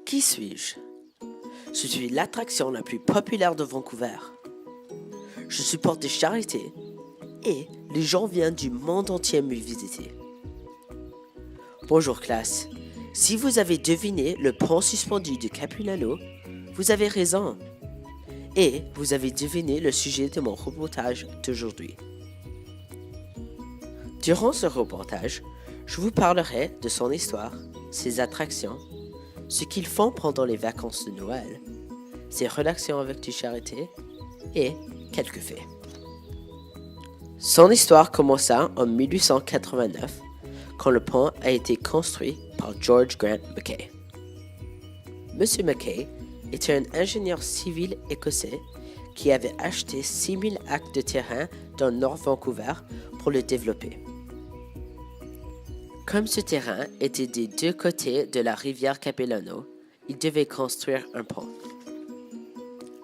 Qui suis-je? Je suis l'attraction la plus populaire de Vancouver. Je supporte des charités et les gens viennent du monde entier me visiter. Bonjour classe. Si vous avez deviné le pont suspendu de Capilano, vous avez raison. Et vous avez deviné le sujet de mon reportage d'aujourd'hui. Durant ce reportage, je vous parlerai de son histoire, ses attractions, ce qu'ils font pendant les vacances de Noël, ses relations avec les charités et quelques faits. Son histoire commença en 1889 quand le pont a été construit par George Grant Mackay. Monsieur Mackay était un ingénieur civil écossais qui avait acheté 6000 acres de terrain dans Nord Vancouver pour le développer. Comme ce terrain était des deux côtés de la rivière Capilano, il devait construire un pont.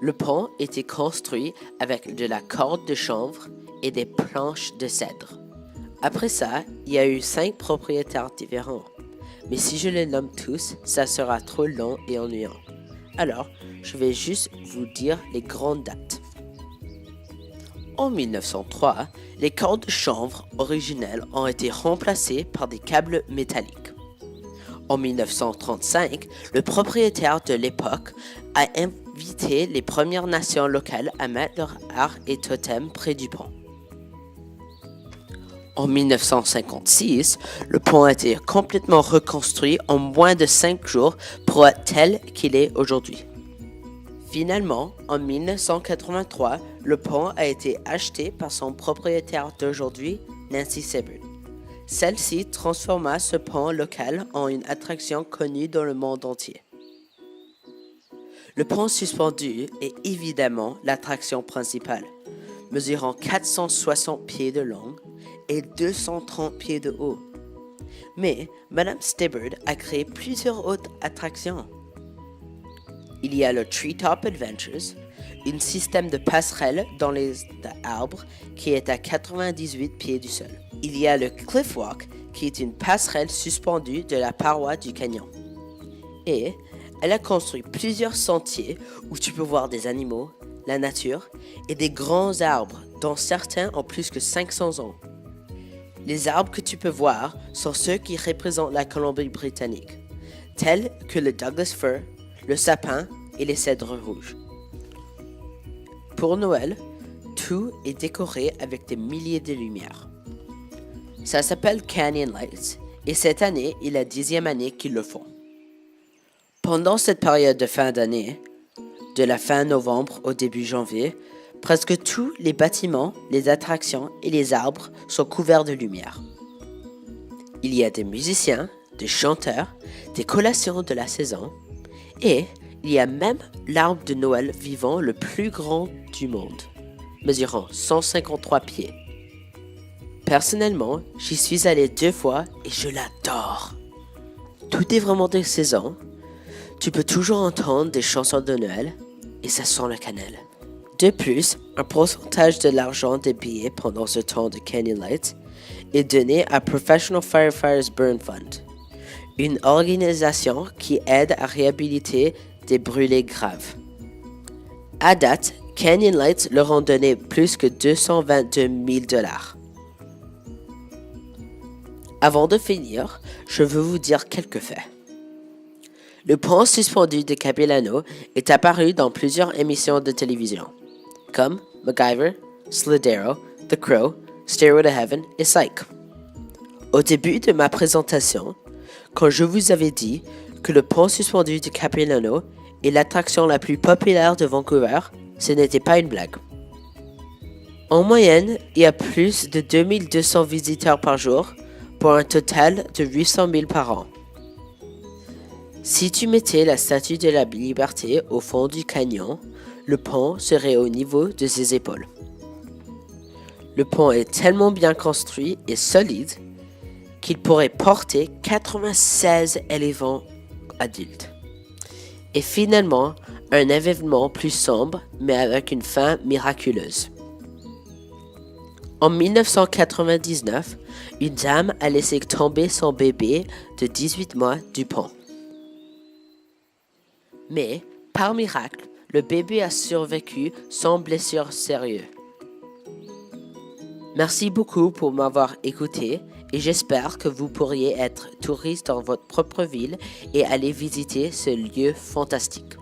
Le pont était construit avec de la corde de chanvre et des planches de cèdre. Après ça, il y a eu 5 propriétaires différents. Mais si je les nomme tous, ça sera trop long et ennuyant. Alors, je vais juste vous dire les grandes dates. En 1903, les cordes de chanvre originelles ont été remplacées par des câbles métalliques. En 1935, le propriétaire de l'époque a invité les Premières Nations locales à mettre leur art et totem près du pont. En 1956, le pont a été complètement reconstruit en moins de 5 jours pour être tel qu'il est aujourd'hui. Finalement, en 1983, le pont a été acheté par son propriétaire d'aujourd'hui, Nancy Sibbard. Celle-ci transforma ce pont local en une attraction connue dans le monde entier. Le pont suspendu est évidemment l'attraction principale, mesurant 460 pieds de long et 230 pieds de haut. Mais Mme Sibbard a créé plusieurs autres attractions. Il y a le Treetop Adventures, un système de passerelle dans les arbres qui est à 98 pieds du sol. Il y a le Cliff Walk, qui est une passerelle suspendue de la paroi du canyon. Et elle a construit plusieurs sentiers où tu peux voir des animaux, la nature et des grands arbres, dont certains ont plus que 500 ans. Les arbres que tu peux voir sont ceux qui représentent la Colombie-Britannique, tels que le Douglas Fir, le sapin et les cèdres rouges. Pour Noël, tout est décoré avec des milliers de lumières. Ça s'appelle Canyon Lights et cette année est la 10e année qu'ils le font. Pendant cette période de fin d'année, de la fin novembre au début janvier, presque tous les bâtiments, les attractions et les arbres sont couverts de lumière. Il y a des musiciens, des chanteurs, des collations de la saison et il y a même l'arbre de Noël vivant le plus grand du monde, mesurant 153 pieds. Personnellement, j'y suis allé 2 fois et je l'adore. Tout est vraiment de saison. Tu peux toujours entendre des chansons de Noël et ça sent la cannelle. De plus, un pourcentage de l'argent des billets pendant ce temps de Canyon Lights est donné à Professional Firefighters Burn Fund, une organisation qui aide à réhabiliter des brûlés graves. À date, Canyon Lights leur ont donné plus que 222 000 $. Avant de finir, je veux vous dire quelques faits. Le pont suspendu de Capilano est apparu dans plusieurs émissions de télévision, comme MacGyver, Slidero, The Crow, Stairway to Heaven et Psych. Au début de ma présentation, quand je vous avais dit que le pont suspendu de Capilano est l'attraction la plus populaire de Vancouver, ce n'était pas une blague. En moyenne, il y a plus de 2200 visiteurs par jour pour un total de 800 000 par an. Si tu mettais la statue de la Liberté au fond du canyon, le pont serait au niveau de ses épaules. Le pont est tellement bien construit et solide qu'il pourrait porter 96 éléphants adultes. Et finalement, un événement plus sombre, mais avec une fin miraculeuse. En 1999, une dame a laissé tomber son bébé de 18 mois du pont. Mais, par miracle, le bébé a survécu sans blessure sérieuse. Merci beaucoup pour m'avoir écouté et j'espère que vous pourriez être touriste dans votre propre ville et aller visiter ce lieu fantastique.